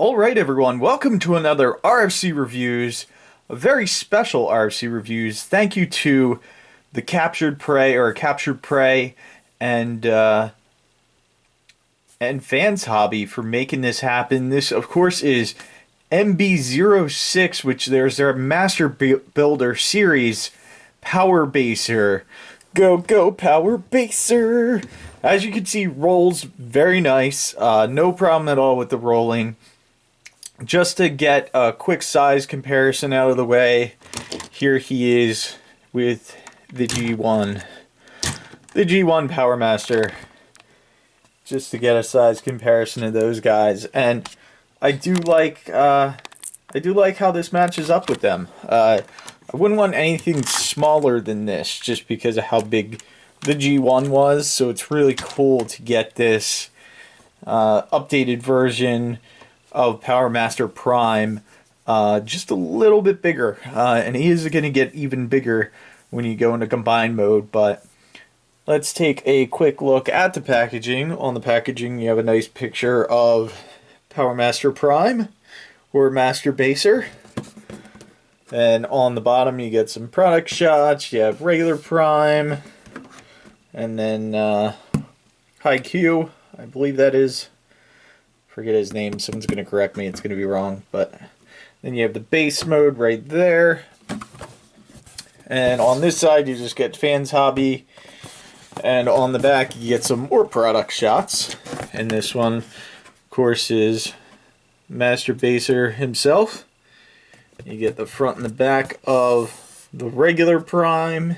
Alright everyone, welcome to another RFC Reviews, a very special RFC Reviews. Thank you to the Captured Prey and Fans Hobby for making this happen. This of course is MB-06, which there's their Master Builder series, Powermaster. Go Powermaster! As you can see, rolls very nice, no problem at all with the rolling. Just to get a quick size comparison out of the way, here he is with the G1 Powermaster, just to get a size comparison of those guys. And I do like how this matches up with them. I wouldn't want anything smaller than this, just because of how big the G1 was. So it's really cool to get this updated version of Powermaster Prime, just a little bit bigger, and he is going to get even bigger when you go into combined mode. But let's take a quick look at the packaging. On the packaging you have a nice picture of Powermaster Prime, or Master Baser, and on the bottom you get some product shots. You have regular Prime, and then High Q, I believe that is. Forget his name, someone's going to correct me, it's going to be wrong. But then you have the base mode right there. And on this side you just get Fans Hobby. And on the back you get some more product shots. And this one, of course, is Master Baser himself. You get the front and the back of the regular Prime.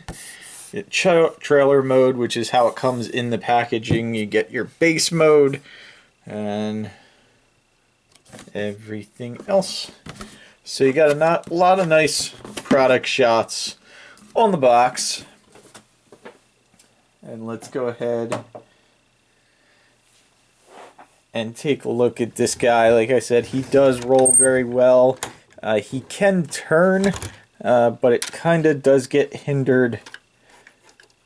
You get trailer mode, which is how it comes in the packaging. You get your base mode and everything else. So you got a lot of nice product shots on the box. And let's go ahead and take a look at this guy. Like I said, he does roll very well. He can turn, but it kind of does get hindered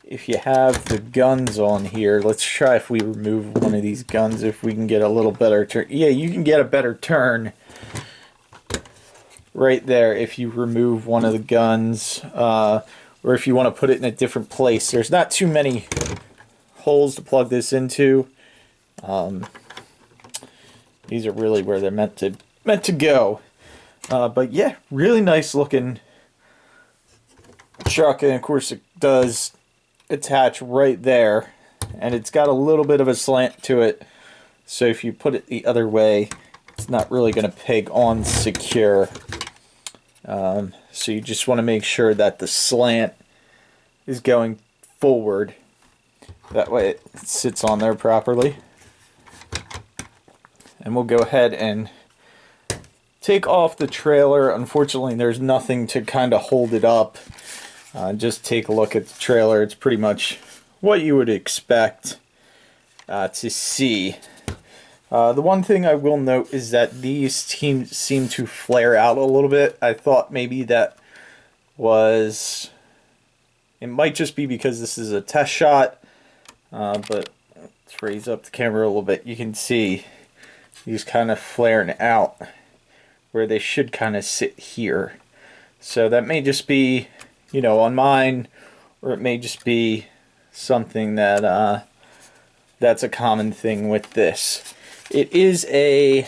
if you have the guns on here. Let's try if we remove one of these guns, if we can get a little better turn. Yeah, you can get a better turn right there if you remove one of the guns, or if you want to put it in a different place. There's not too many holes to plug this into. These are really where they're meant to go. But yeah, really nice looking truck, and of course it does attach right there, and it's got a little bit of a slant to it, so if you put it the other way it's not really going to peg on secure. So you just want to make sure that the slant is going forward, that way it sits on there properly. And we'll go ahead and take off the trailer. Unfortunately there's nothing to kind of hold it up. Just take a look at the trailer. It's pretty much what you would expect to see. The one thing I will note is that these seem to flare out a little bit. I thought maybe that was... It might just be because this is a test shot. But let's raise up the camera a little bit. You can see these kind of flaring out where they should kind of sit here. So that may just be, you know, on mine, or it may just be something that that's a common thing with this. It is a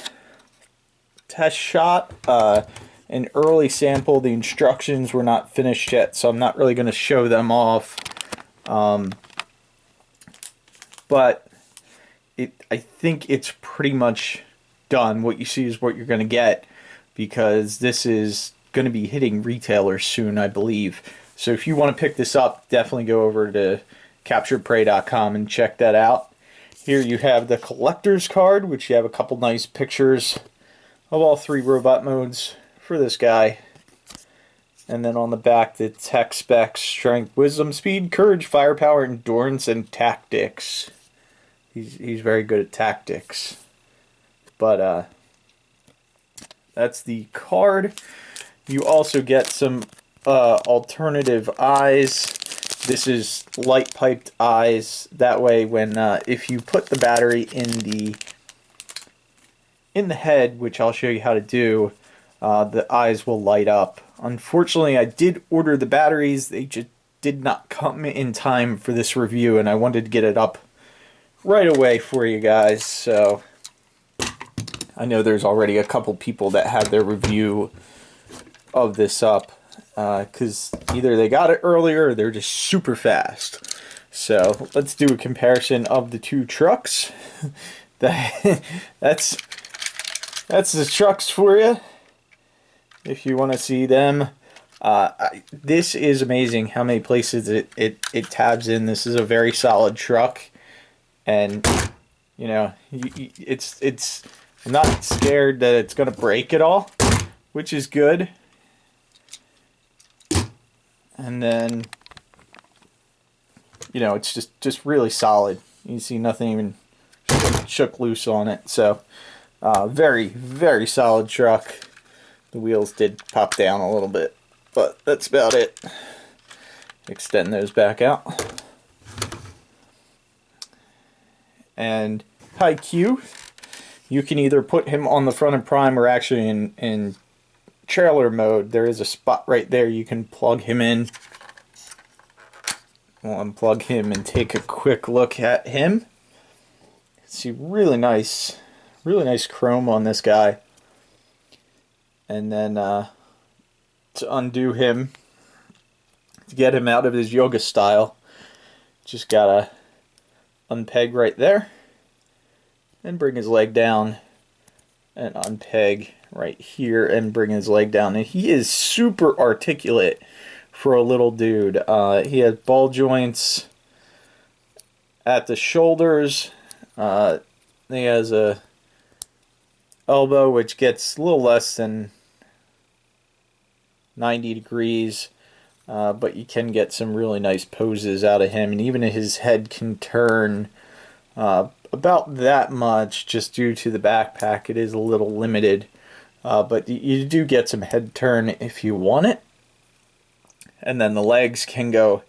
test shot, an early sample. The instructions were not finished yet, so I'm not really going to show them off. But I think it's pretty much done. What you see is what you're going to get, because this is going to be hitting retailers soon, I believe. So if you want to pick this up, definitely go over to CapturedPrey.com and check that out. Here you have the collector's card, which you have a couple nice pictures of all three robot modes for this guy. And then on the back, the tech specs: strength, wisdom, speed, courage, firepower, endurance, and tactics. He's very good at tactics. But that's the card. You also get some alternative eyes. This is light piped eyes. That way, when if you put the battery in in the head, which I'll show you how to do, the eyes will light up. Unfortunately, I did order the batteries. They just did not come in time for this review, and I wanted to get it up right away for you guys. So I know there's already a couple people that had their review of this up, because either they got it earlier or they're just super fast. So let's do a comparison of the two trucks. That's the trucks for you, if you want to see them. This is amazing how many places it tabs in. This is a very solid truck, and you know, it's I'm not scared that it's gonna break at all, which is good. And then, you know, it's just really solid. You see nothing even shook loose on it. So very, very solid truck. The wheels did pop down a little bit, but that's about it. Extend those back out. And high Q, you can either put him on the front of Prime or actually in trailer mode. There is a spot right there you can plug him in. We'll unplug him and take a quick look at him. See, really nice chrome on this guy. And then to undo him, to get him out of his yoga style, just gotta unpeg right there and bring his leg down, and unpeg right here and bring his leg down. And he is super articulate for a little dude. He has ball joints at the shoulders. He has a elbow which gets a little less than 90 degrees, but you can get some really nice poses out of him, and even his head can turn about that much just due to the backpack. It is a little limited, but you do get some head turn if you want it. And then the legs can go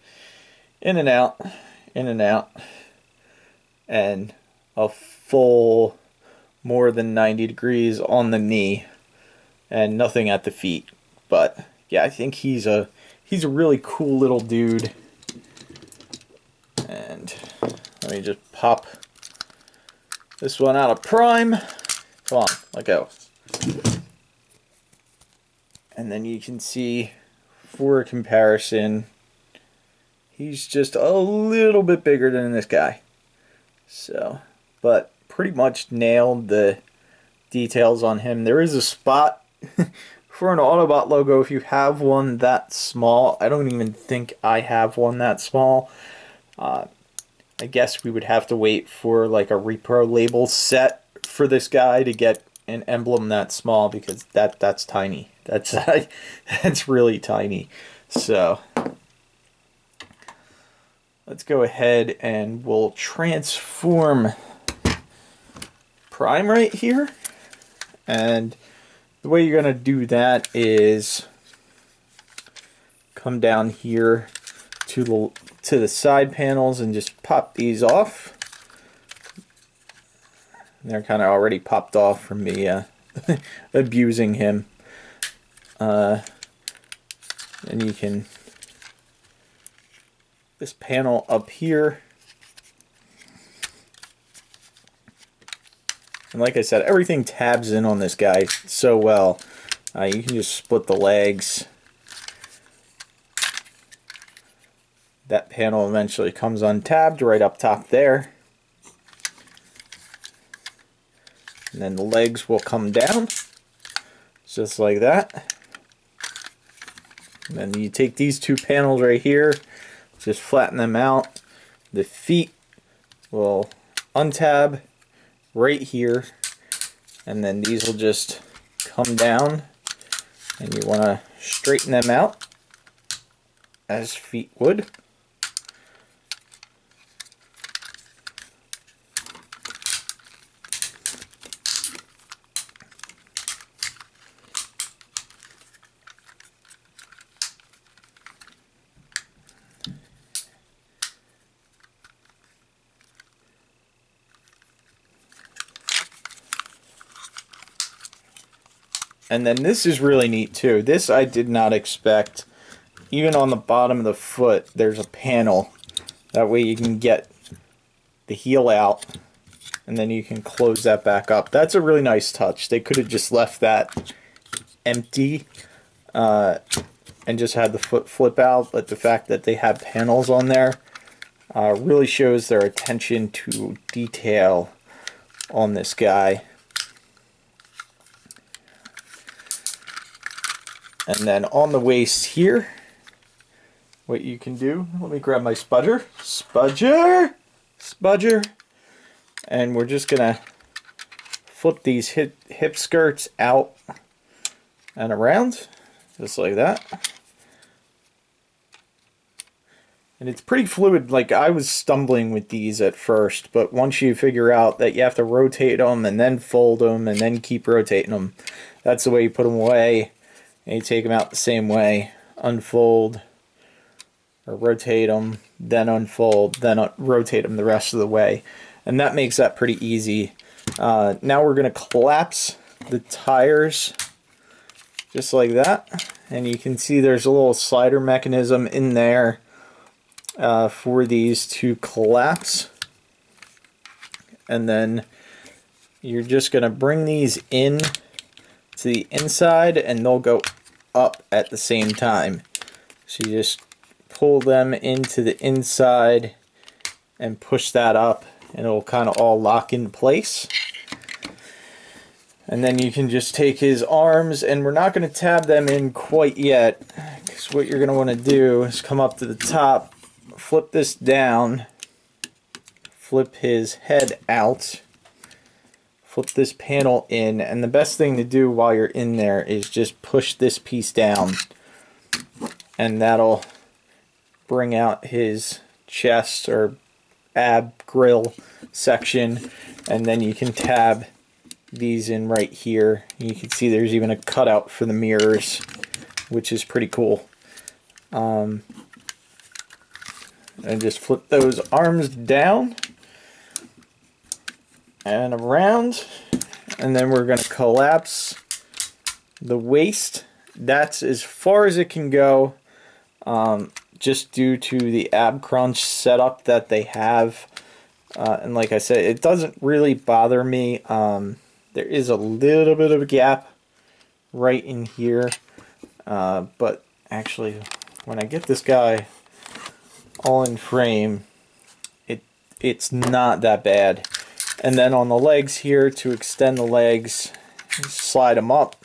in and out, and a full more than 90 degrees on the knee, and nothing at the feet. But yeah, I think he's a really cool little dude. And let me just pop this one out of Prime. Come on, let go. And then you can see, for comparison, he's just a little bit bigger than this guy. So, but pretty much nailed the details on him. There is a spot for an Autobot logo if you have one that small. I don't even think I have one that small. I guess we would have to wait for like a repro label set for this guy to get an emblem that small, because that's tiny. That's really tiny. So let's go ahead and we'll transform Prime right here. And the way you're going to do that is come down here to the side panels and just pop these off. They're kind of already popped off from me abusing him. And you can, this panel up here, and like I said, everything tabs in on this guy so well. You can just split the legs. That panel eventually comes untabbed right up top there. And then the legs will come down, just like that. And then you take these two panels right here, just flatten them out. The feet will untab right here, and then these will just come down, and you want to straighten them out as feet would. And then this is really neat too. This I did not expect. Even on the bottom of the foot, there's a panel. That way you can get the heel out, and then you can close that back up. That's a really nice touch. They could have just left that empty and just had the foot flip out, but the fact that they have panels on there really shows their attention to detail on this guy. And then on the waist here, what you can do, let me grab my spudger, and we're just gonna flip these hip skirts out and around, just like that. And it's pretty fluid. Like, I was stumbling with these at first, but once you figure out that you have to rotate them and then fold them and then keep rotating them, that's the way you put them away. And you take them out the same way, unfold, or rotate them, then unfold, then rotate them the rest of the way. And that makes that pretty easy. Now we're going to collapse the tires just like that. And you can see there's a little slider mechanism in there for these to collapse. And then you're just going to bring these in to the inside, and they'll go up at the same time. So you just pull them into the inside and push that up, and it'll kind of all lock in place. And then you can just take his arms, and we're not going to tab them in quite yet, because what you're going to want to do is come up to the top, flip this down, flip his head out, flip this panel in, and the best thing to do while you're in there is just push this piece down, and that'll bring out his chest or ab grill section. And then you can tab these in right here. You can see there's even a cutout for the mirrors, which is pretty cool. And just flip those arms down and around, and then we're going to collapse the waist. That's as far as it can go, just due to the ab crunch setup that they have. And like I said, it doesn't really bother me. There is a little bit of a gap right in here, but actually when I get this guy all in frame, it's not that bad. And then on the legs here, to extend the legs, slide them up.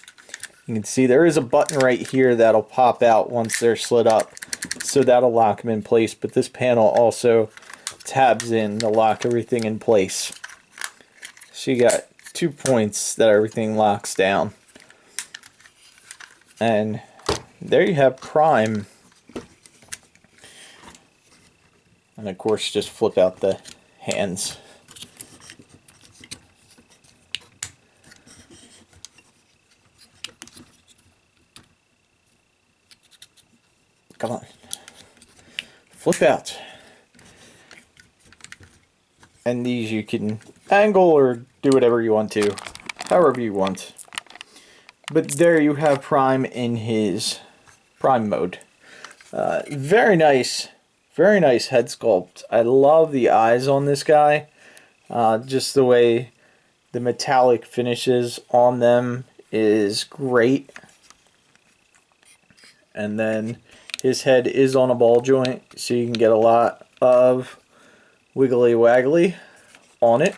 You can see there is a button right here that'll pop out once they're slid up, so that'll lock them in place. But this panel also tabs in to lock everything in place. So you got 2 points that everything locks down. And there you have Prime. And of course, just flip out the hands. Come on. Flip out. And these you can angle or do whatever you want to, however you want. But there you have Prime in his Prime mode. Very nice head sculpt. I love the eyes on this guy. Just the way the metallic finishes on them is great. And then his head is on a ball joint, so you can get a lot of wiggly waggly on it.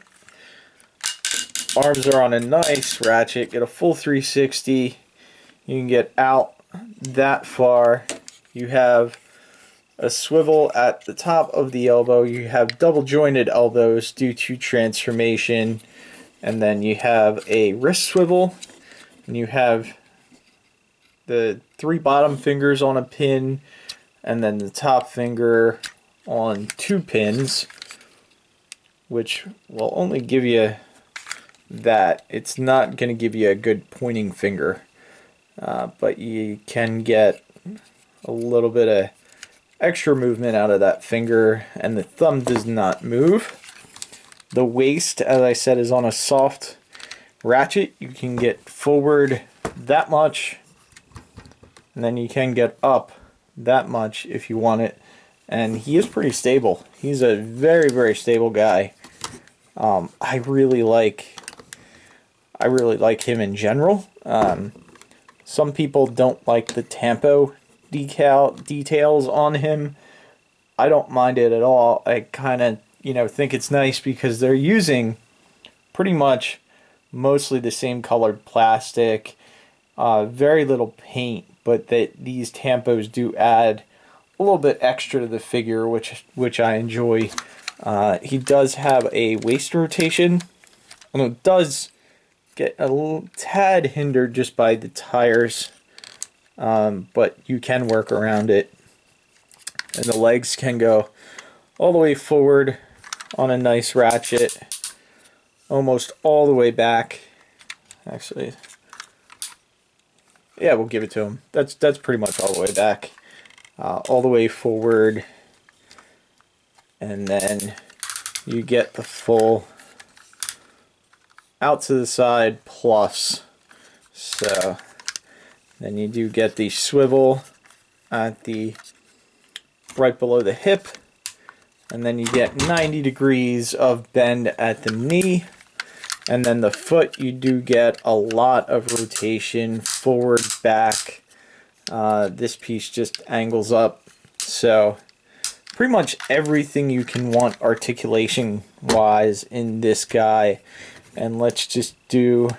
Arms are on a nice ratchet. Get a full 360. You can get out that far. You have a swivel at the top of the elbow. You have double jointed elbows due to transformation. And then you have a wrist swivel. And you have the 3 bottom fingers on a pin, and then the top finger on 2 pins, which will only give you that. It's not going to give you a good pointing finger, but you can get a little bit of extra movement out of that finger, and the thumb does not move. The waist, as I said, is on a soft ratchet. You can get forward that much, and then you can get up that much if you want it. And he is pretty stable. He's a very, very stable guy. I really like him in general. Some people don't like the tampo details on him. I don't mind it at all. I kind of, think it's nice because they're using pretty much mostly the same colored plastic, very little paint, but these tampos do add a little bit extra to the figure, which I enjoy. He does have a waist rotation, and it does get a little tad hindered just by the tires, but you can work around it. And the legs can go all the way forward on a nice ratchet, almost all the way back. Actually, yeah, we'll give it to him. That's pretty much all the way back, all the way forward, and then you get the full out to the side plus. So then you do get the swivel at the right below the hip, and then you get 90 degrees of bend at the knee, and then the foot you do get a lot of rotation forward, back. This piece just angles up, so pretty much everything you can want articulation wise in this guy. And let's just do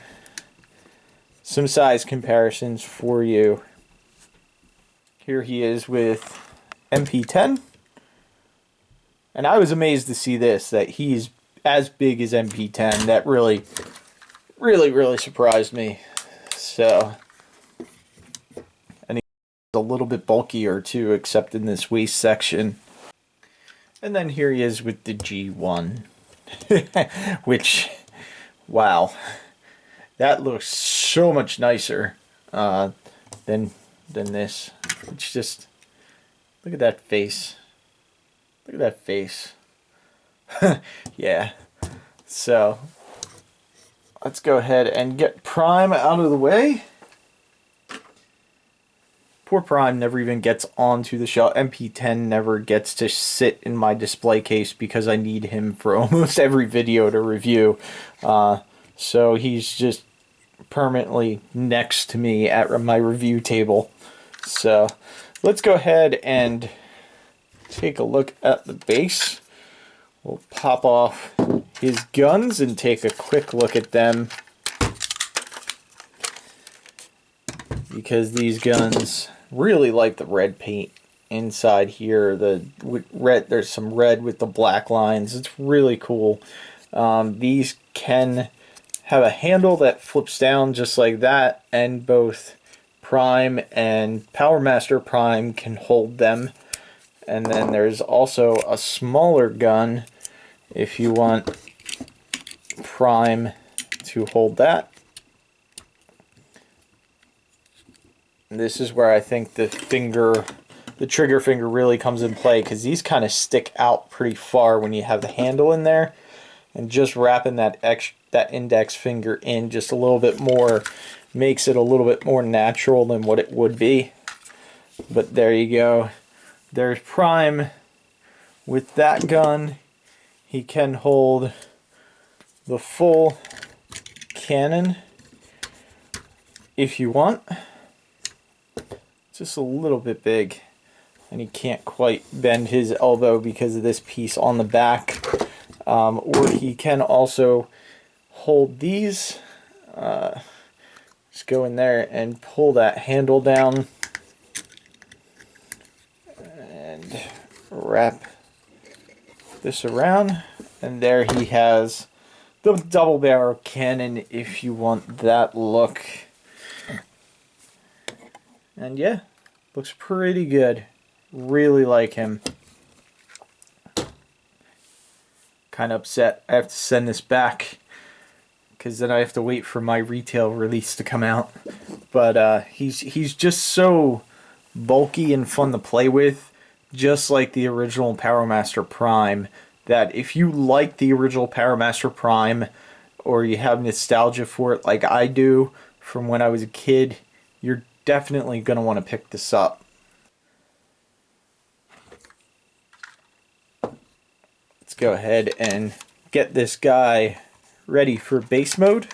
some size comparisons for you. Here he is with MP10, and I was amazed to see that he's as big as MP10. That really surprised me. So, and he's a little bit bulkier too, except in this waist section. And then here he is with the G1, which, wow, that looks so much nicer than this. It's just, look at that face. Look at that face. Yeah. So let's go ahead and get Prime out of the way. Poor Prime never even gets onto the shelf. MP10 never gets to sit in my display case because I need him for almost every video to review. So he's just permanently next to me at my review table. So let's go ahead and take a look at the base. We'll pop off his guns and take a quick look at them, because these guns really like the red paint inside here. The red, there's some red with the black lines. It's really cool. These can have a handle that flips down just like that, and both Prime and Powermaster Prime can hold them. And then there's also a smaller gun if you want Prime to hold that. This is where I think the trigger finger really comes in play, because these kind of stick out pretty far when you have the handle in there, and just wrapping that index finger in just a little bit more makes it a little bit more natural than what it would be. But there you go. There's Prime with that gun. He can hold the full cannon if you want. Just a little bit big, and he can't quite bend his elbow because of this piece on the back. Or he can also hold these. Just go in there and pull that handle down and wrap this around, and there he has the double barrel cannon if you want that look. And yeah, looks pretty good. Really like him. Kind of upset I have to send this back, because then I have to wait for my retail release to come out. But he's just so bulky and fun to play with, just like the original Powermaster Prime, that if you like the original Powermaster Prime, or you have nostalgia for it like I do, from when I was a kid, you're definitely going to want to pick this up. Let's go ahead and get this guy ready for base mode.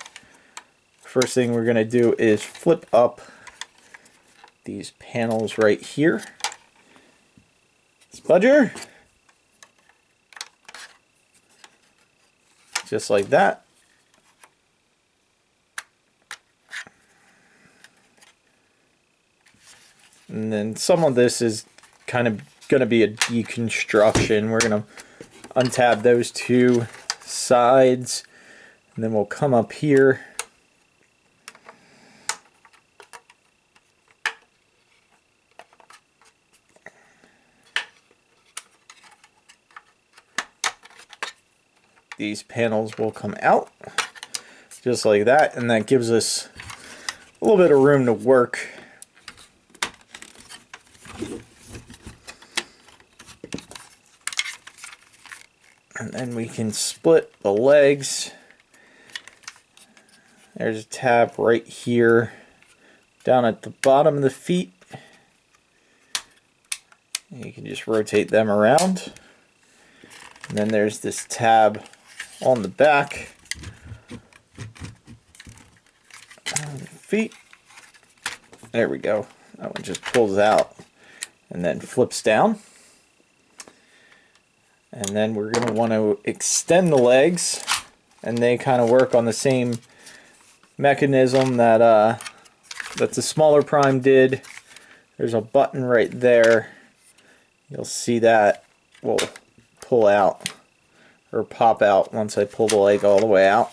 First thing we're going to do is flip up these panels right here. Spudger. Just like that. And then some of this is kind of going to be a deconstruction. We're going to untab those two sides, and then we'll come up here. These panels will come out just like that, and that gives us a little bit of room to work. And then we can split the legs. There's a tab right here down at the bottom of the feet. And you can just rotate them around. And then there's this tab on the back of the feet. There we go. That one just pulls out and then flips down. And then we're going to want to extend the legs, and they kind of work on the same mechanism that that the smaller Prime did. There's a button right there. You'll see that will pull out or pop out once I pull the leg all the way out,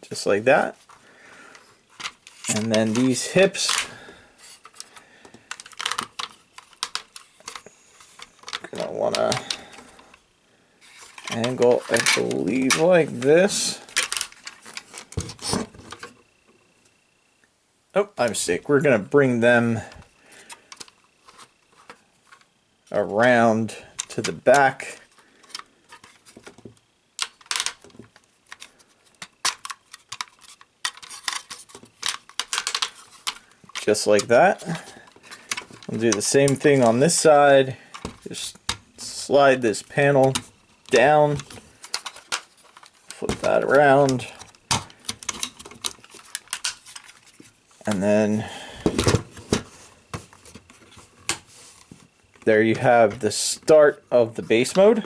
just like that. And then these hips, gonna want to angle, I believe, like this. Oh, my mistake. We're going to bring them around to the back. Just like that. We'll do the same thing on this side. Just slide this panel down, flip that around, and then there you have the start of the base mode.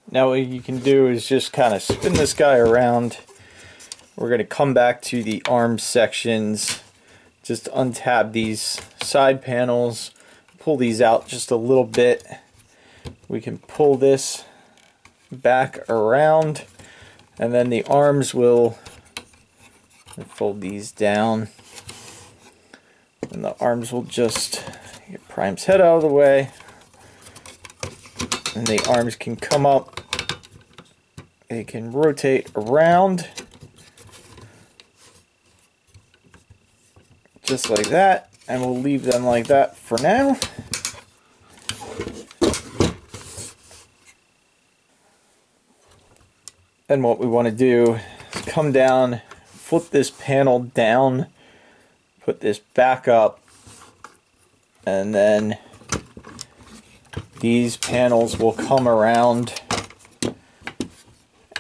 Now what you can do is just kind of spin this guy around. We're going to come back to the arm sections, just untab these side panels, pull these out just a little bit. We can pull this back around, and then the arms will fold these down, and the arms will just get Prime's head out of the way, and the arms can come up. They can rotate around just like that, and we'll leave them like that for now. Then what we want to do is come down, flip this panel down, put this back up, and then these panels will come around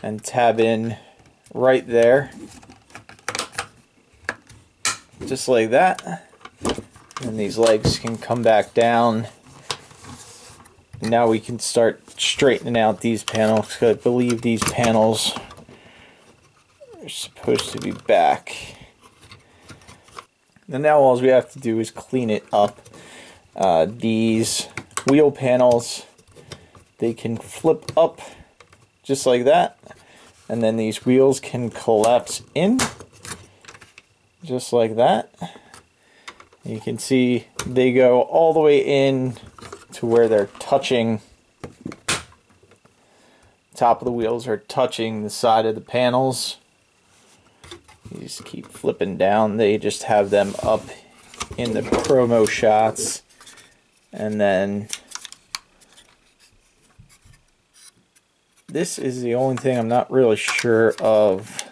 and tab in right there, just like that. And these legs can come back down. Now we can start straightening out these panels, because I believe these panels are supposed to be back. And now all we have to do is clean it up. These wheel panels, they can flip up just like that, and then these wheels can collapse in just like that. You can see they go all the way in to where they're touching. Top of the wheels are touching the side of the panels. You just keep flipping down. They just have them up in the promo shots. And then this is the only thing I'm not really sure of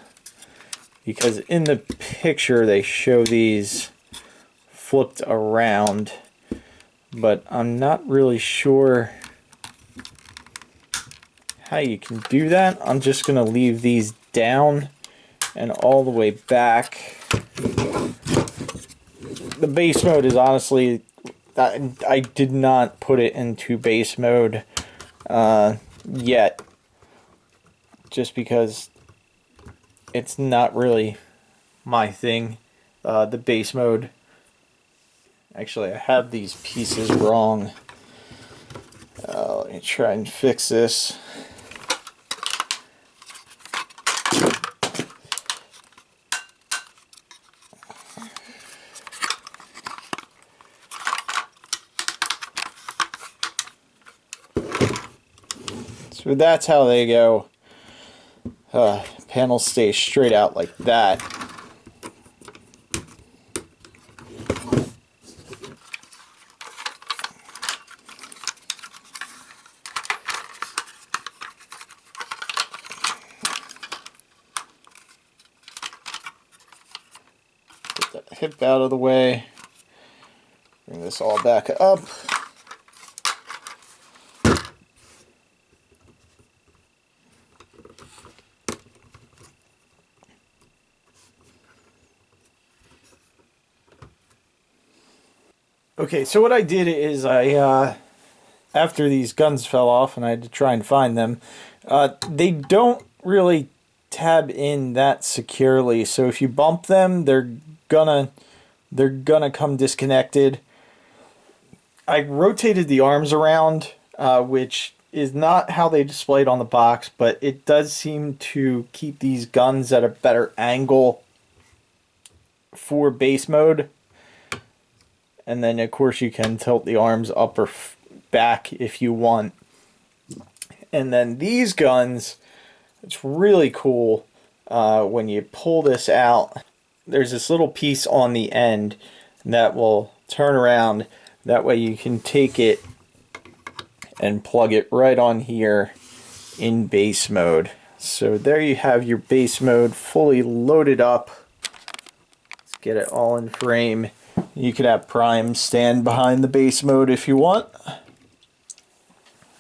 because in the picture they show these flipped around, but I'm not really sure how you can do that. I'm just going to leave these down and all the way back. The base mode is honestly, I did not put it into base mode yet, just because it's not really my thing, the base mode. Actually, I have these pieces wrong. Let me try and fix this. So that's how they go. Panels stay straight out like that. Get that hip out of the way. Bring this all back up. Okay, so what I did is after these guns fell off and I had to try and find them, they don't really tab in that securely. So if you bump them, they're gonna come disconnected. I rotated the arms around, which is not how they displayed on the box, but it does seem to keep these guns at a better angle for base mode. And then, of course, you can tilt the arms up or back if you want. And then these guns, it's really cool when you pull this out. There's this little piece on the end that will turn around. That way you can take it and plug it right on here in base mode. So there you have your base mode fully loaded up. Let's get it all in frame. You could have Prime stand behind the base mode if you want.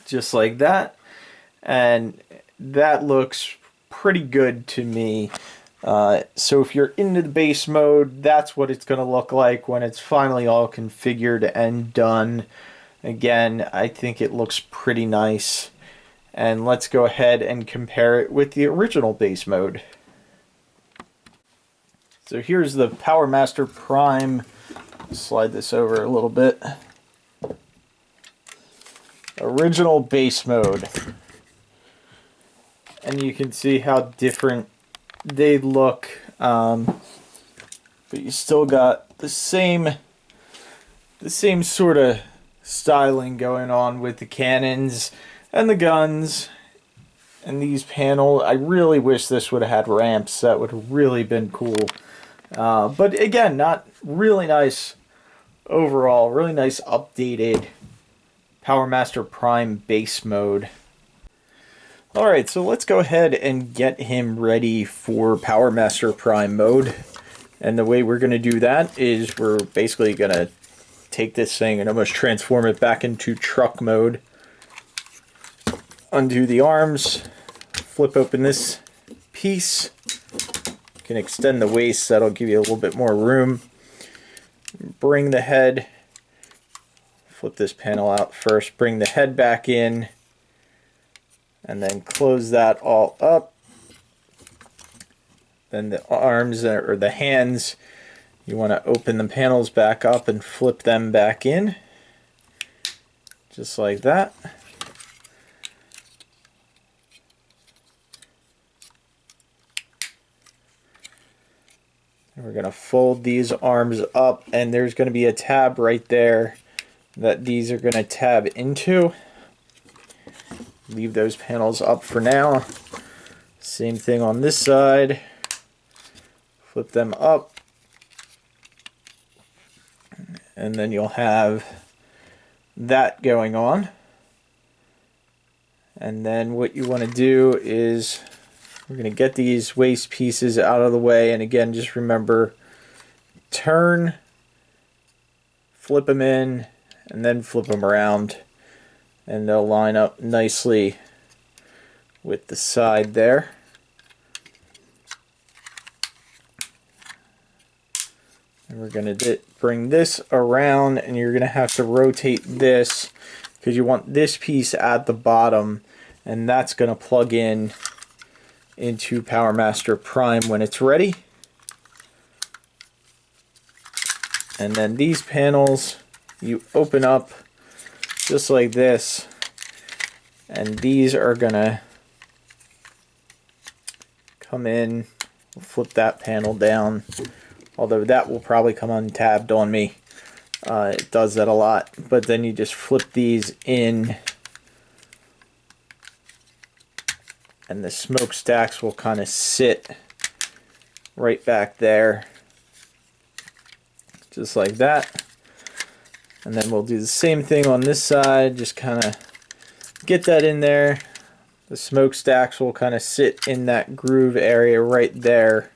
Just like that. And that looks pretty good to me. So if you're into the base mode, that's what it's going to look like when it's finally all configured and done. Again, I think it looks pretty nice. And let's go ahead and compare it with the original base mode. So here's the Powermaster Prime. Slide this over a little bit. Original base mode. And you can see how different they look. But you still got the same sort of styling going on with the cannons and the guns and these panels. I really wish this would have had ramps. That would have really been cool. But again, not really nice overall. Really nice updated Powermaster Prime base mode. Alright, so let's go ahead and get him ready for Powermaster Prime mode. And the way we're going to do that is we're basically going to take this thing and almost transform it back into truck mode. Undo the arms, flip open this piece. You can extend the waist, that'll give you a little bit more room. Bring the head, flip this panel out first, bring the head back in, and then close that all up. Then the arms, or the hands, you want to open the panels back up and flip them back in, just like that. And we're going to fold these arms up, and there's going to be a tab right there that these are going to tab into. Leave those panels up for now. Same thing on this side. Flip them up. And then you'll have that going on. And then what you want to do is We're going to get these waste pieces out of the way, and again, just remember, turn, flip them in, and then flip them around, and they'll line up nicely with the side there. And we're going to bring this around, and you're going to have to rotate this because you want this piece at the bottom, and that's going to plug in into Powermaster Prime when it's ready. And then these panels you open up just like this, and these are gonna come in. We'll flip that panel down, although that will probably come untabbed on me. It does that a lot, but then you just flip these in, and the smokestacks will kind of sit right back there, just like that. And then we'll do the same thing on this side, just kind of get that in there. The smokestacks will kind of sit in that groove area right there.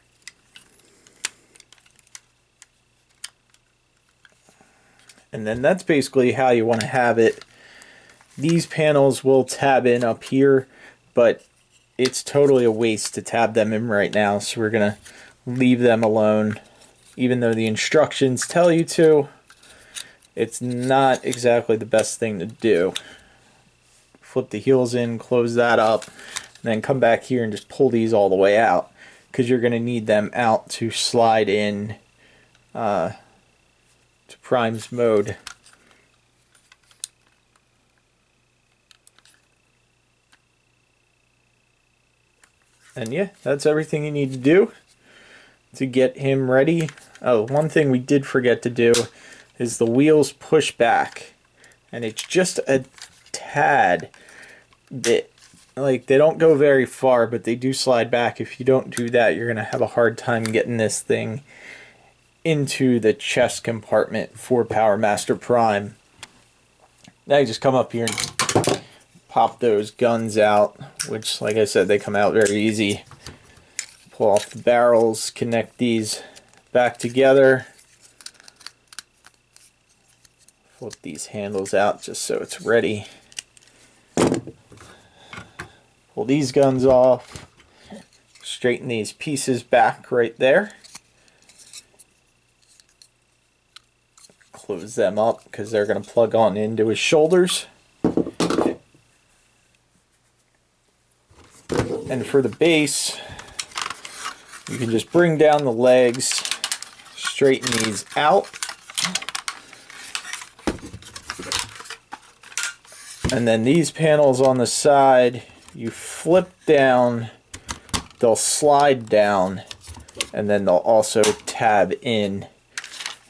And then that's basically how you want to have it. These panels will tab in up here, but it's totally a waste to tab them in right now, so we're going to leave them alone. Even though the instructions tell you to, it's not exactly the best thing to do. Flip the heels in, close that up, and then come back here and just pull these all the way out, because you're going to need them out to slide in to Prime's mode. And yeah, that's everything you need to do to get him ready. Oh, one thing we did forget to do is the wheels push back, and it's just a tad bit. Like, they don't go very far, but they do slide back. If you don't do that, you're gonna have a hard time getting this thing into the chest compartment for Powermaster Prime. Now you just come up here and pop those guns out, which, like I said, they come out very easy. Pull off the barrels, connect these back together, flip these handles out just so it's ready. Pull these guns off, straighten these pieces back right there. Close them up because they're going to plug on into his shoulders. And for the base, you can just bring down the legs, straighten these out, and then these panels on the side, you flip down, they'll slide down, and then they'll also tab in,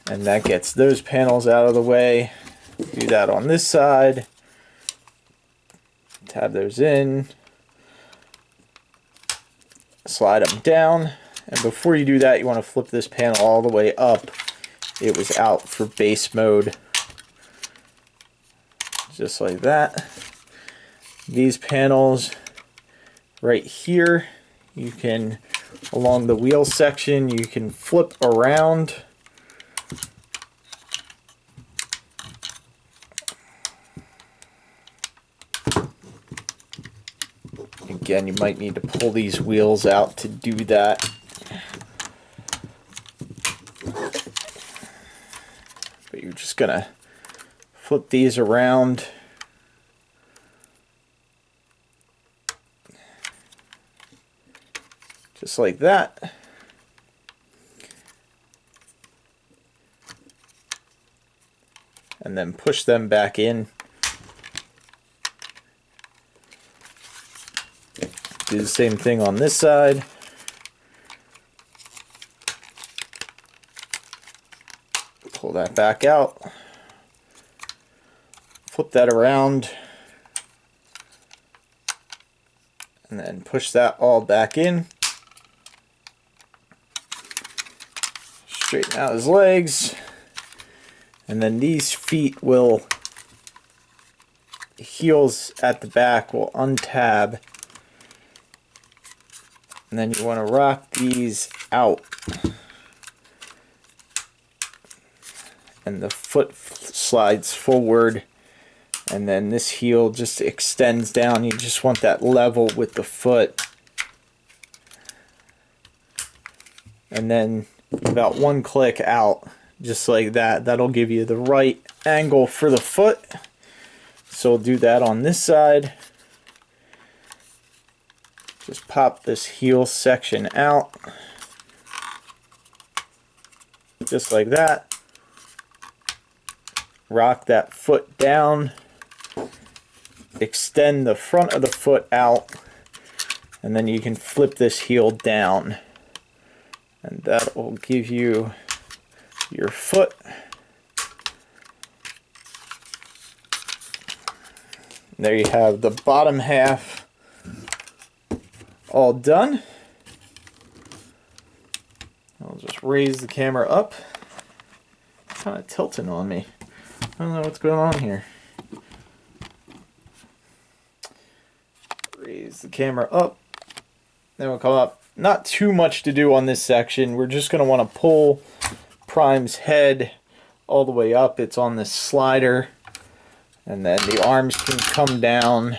and that gets those panels out of the way. Do that on this side, tab those in, slide them down, and before you do that, you want to flip this panel all the way up. It was out for base mode, just like that. These panels right here, you can, along the wheel section, you can flip around. Again, you might need to pull these wheels out to do that. But you're just gonna flip these around. Just like that. And then push them back in. Do the same thing on this side. Pull that back out. Flip that around. And then push that all back in. Straighten out his legs. And then these feet will, heels at the back will untab. And then you want to rock these out. And the foot slides forward. And then this heel just extends down. You just want that level with the foot. And then about one click out, just like that. That'll give you the right angle for the foot. So we'll do that on this side. Just pop this heel section out. Just like that. Rock that foot down. Extend the front of the foot out. And then you can flip this heel down. And that will give you your foot. There you have the bottom half all done. I'll just raise the camera up. It's kind of tilting on me. I don't know what's going on here. Raise the camera up. Then we'll come up. Not too much to do on this section. We're just going to want to pull Prime's head all the way up. It's on this slider. And then the arms can come down.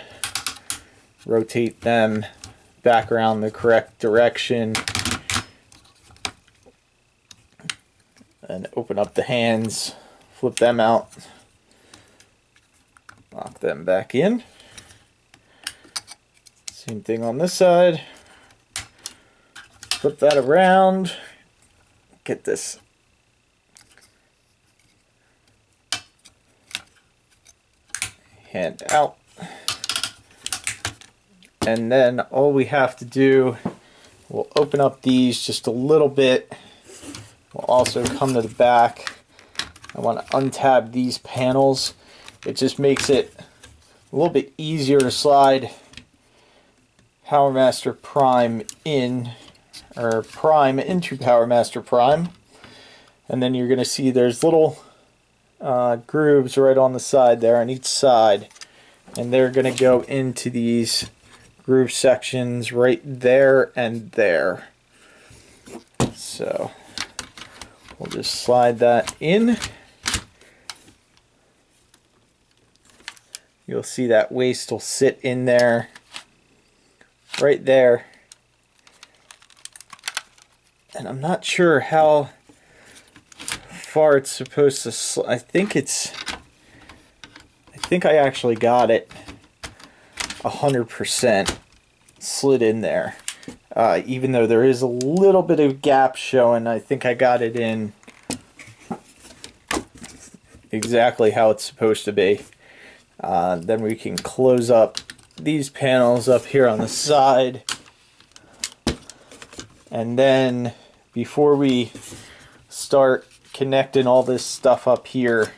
Rotate them back around the correct direction. And open up the hands. Flip them out. Lock them back in. Same thing on this side. Flip that around. Get this hand out. And then all we have to do, we'll open up these just a little bit. We'll also come to the back. I want to untab these panels. It just makes it a little bit easier to slide Powermaster Prime in, or Prime into Powermaster Prime. And then you're going to see there's little grooves right on the side there on each side. And they're going to go into these groove sections right there and there. So we'll just slide that in. You'll see that waist will sit in there, right there. And I'm not sure how far it's supposed to I think I actually got it 100% slid in there. Even though there is a little bit of gap showing, I think I got it in exactly how it's supposed to be. Then we can close up these panels up here on the side. And then before we start connecting all this stuff up here,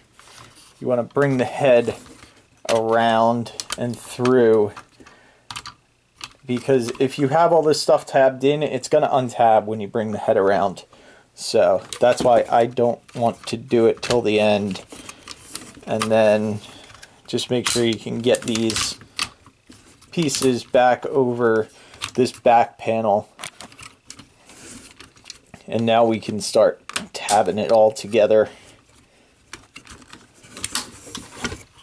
you want to bring the head around and through, because if you have all this stuff tabbed in, it's going to untab when you bring the head around. So that's why I don't want to do it till the end. And then just make sure you can get these pieces back over this back panel. And now we can start tabbing it all together.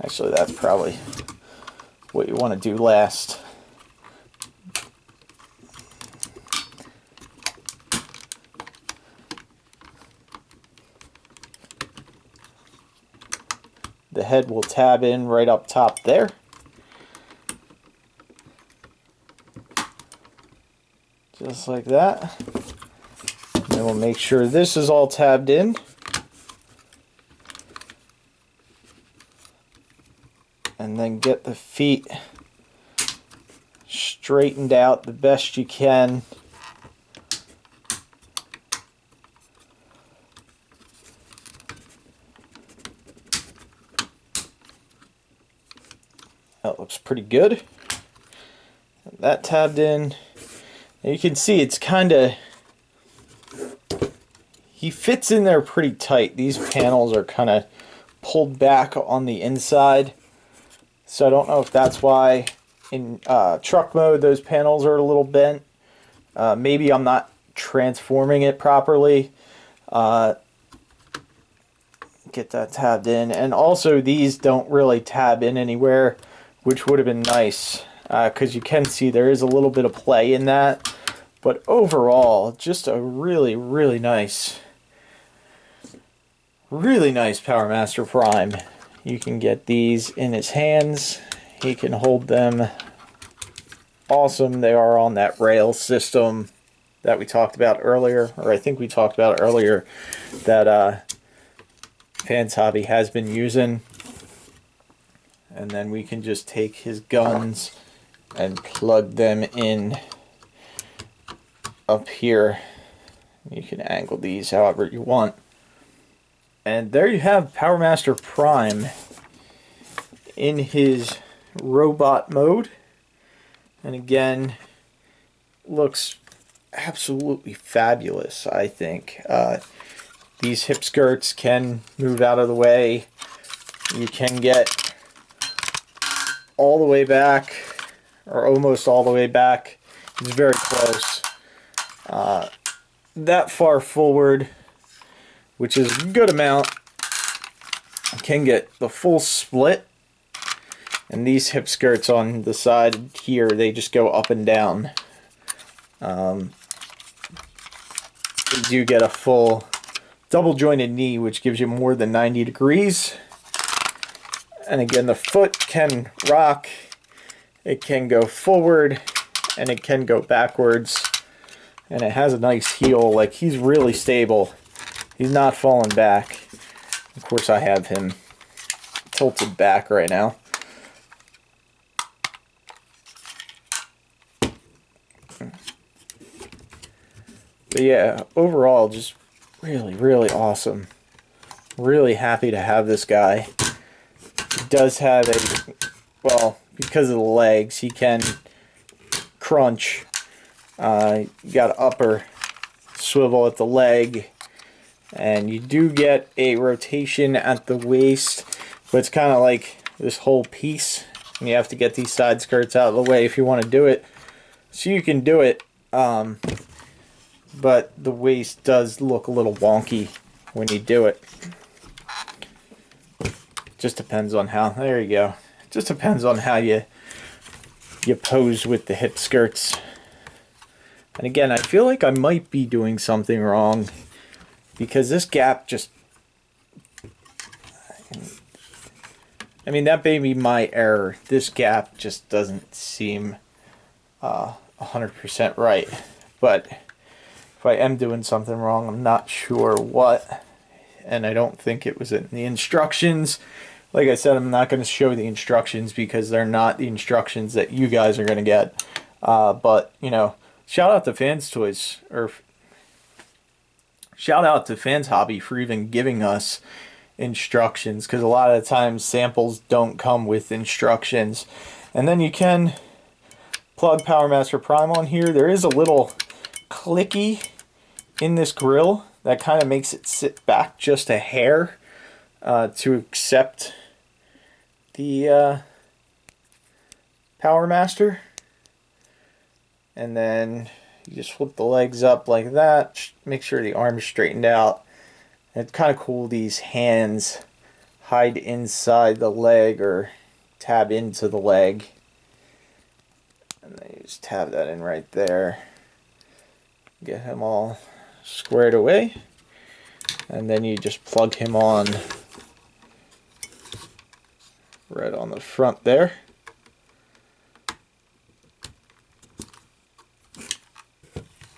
Actually, that's probably what you want to do last. The head will tab in right up top there. Just like that. And then we'll make sure this is all tabbed in. And then get the feet straightened out the best you can. That looks pretty good. And that tabbed in. And you can see it's kind of, he fits in there pretty tight. These panels are kind of pulled back on the inside. So I don't know if that's why in truck mode those panels are a little bent. Maybe I'm not transforming it properly. Get that tabbed in. And also these don't really tab in anywhere, which would have been nice, because you can see there is a little bit of play in that. But overall, just a really, really nice Powermaster Prime. You can get these in his hands. He can hold them. Awesome. They are on that rail system that we talked about earlier, or I think we talked about earlier, that Fans Hobby has been using. And then we can just take his guns and plug them in up here. You can angle these however you want. And there you have Powermaster Prime in his robot mode. And again, looks absolutely fabulous, I think. These hip skirts can move out of the way. You can get all the way back, or almost all the way back. It's very close. That far forward, which is a good amount, can get the full split. And these hip skirts on the side here, they just go up and down. You do get a full double jointed knee, which gives you more than 90 degrees. And again, the foot can rock, it can go forward, and it can go backwards. And it has a nice heel, like he's really stable. He's not falling back. Of course, I have him tilted back right now. But yeah, overall, just really, really awesome. Really happy to have this guy. He does have a, well, because of the legs, he can crunch. You got upper swivel at the leg, and you do get a rotation at the waist, but it's kind of like this whole piece, and you have to get these side skirts out of the way if you want to do it. So you can do it, but the waist does look a little wonky when you do it. Just depends on how, there you go. Just depends on how you pose with the hip skirts. And again, I feel like I might be doing something wrong, because this gap just, I mean, that may be my error. This gap just doesn't seem 100% right. But if I am doing something wrong, I'm not sure what. And I don't think it was in the instructions. Like I said, I'm not going to show the instructions because they're not the instructions that you guys are going to get. But, you know, shout out to Fans Toys, or shout out to Fans Hobby for even giving us instructions, because a lot of the times samples don't come with instructions. And then you can plug Powermaster Prime on here. There is a little clicky in this grill that kind of makes it sit back just a hair to accept the Powermaster. And then you just flip the legs up like that. Make sure the arm's straightened out. And it's kind of cool, these hands hide inside the leg or tab into the leg. And then you just tab that in right there. Get him all squared away. And then you just plug him on right on the front there.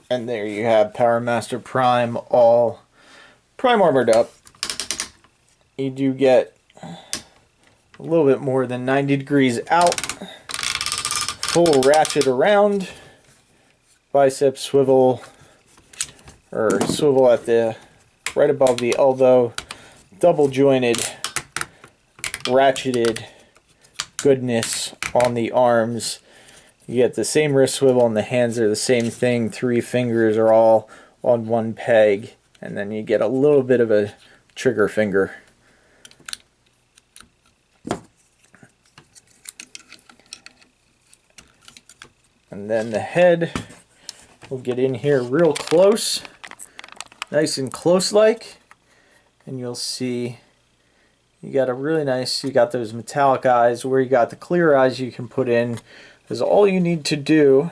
And there you have Powermaster Prime all prime armored up. You do get a little bit more than 90 degrees out. Full ratchet around. Bicep swivel, or swivel at the right above the elbow. Double jointed, ratcheted goodness on the arms. You get the same wrist swivel, and the hands are the same thing. 3 fingers are all on one peg. And then you get a little bit of a trigger finger. And then the head We'll get in here real close, nice and close like, and you'll see you got a really nice, you got those metallic eyes. Where you got the clear eyes you can put in, because all you need to do to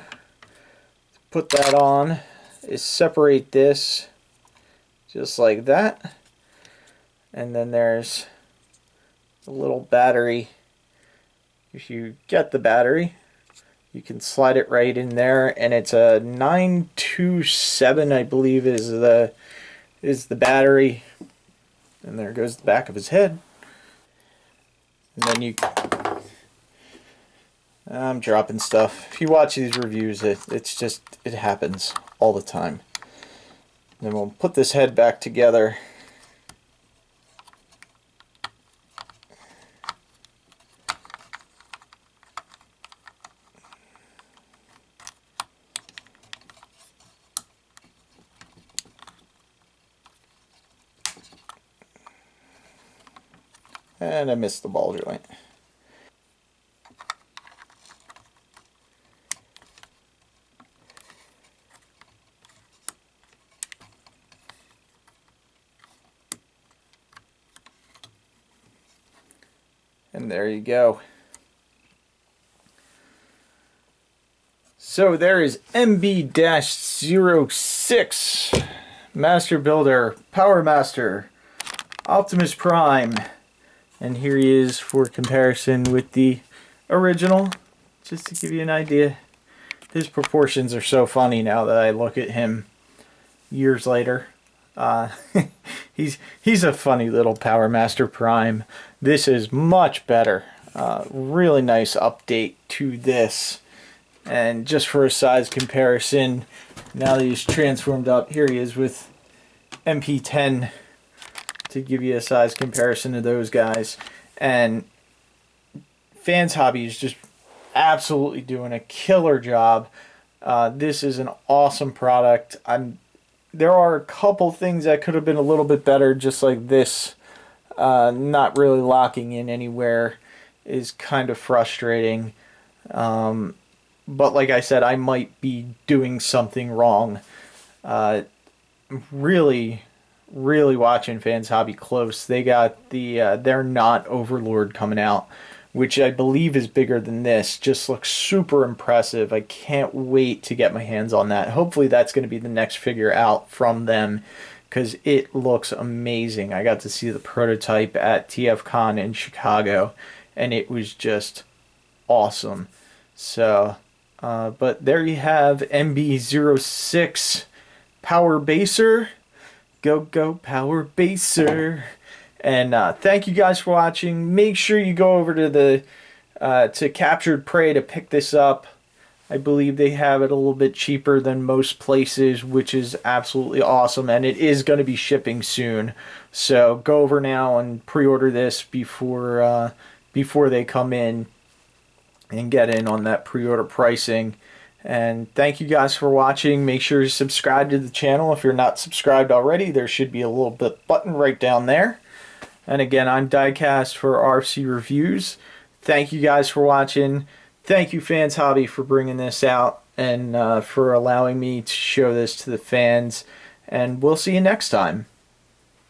put that on is separate this just like that, and then there's a little battery. If you get the battery, you can slide it right in there, and it's a 927, I believe, is the battery. And there goes the back of his head. And then you, I'm dropping stuff. If you watch these reviews, it happens all the time. Then we'll put this head back together. And I missed the ball joint. And there you go. So there is MB-06 Master Builder Powermaster Optimus Prime. And here he is for comparison with the original, just to give you an idea. His proportions are so funny now that I look at him years later. He's a funny little Powermaster Prime. This is much better. Really nice update to this. And just for a size comparison, now that he's transformed up, here he is with MP10. To give you a size comparison to those guys. And Fans Hobby is just absolutely doing a killer job. This is an awesome product. There are a couple things that could have been a little bit better, just like this. Not really locking in anywhere is kind of frustrating. But like I said, I might be doing something wrong. Really watching Fans Hobby close. They got the They're Not Overlord coming out, which I believe is bigger than this. Just looks super impressive. I can't wait to get my hands on that. Hopefully that's going to be the next figure out from them, because it looks amazing. I got to see the prototype at TFCon in Chicago, and it was just awesome. So but there you have MB-06 Power Baser. Go Power Baser. And thank you guys for watching. Make sure you go over to the to Captured Prey to pick this up. I believe they have it a little bit cheaper than most places, which is absolutely awesome, and it is going to be shipping soon. So go over now and pre-order this before they come in, and get in on that pre-order pricing. And thank you guys for watching. Make sure you subscribe to the channel if you're not subscribed already. There should be a little bit button right down there. And again, I'm Diecast for RC Reviews. Thank you guys for watching. Thank you, Fans Hobby, for bringing this out, and for allowing me to show this to the fans. And we'll see you next time.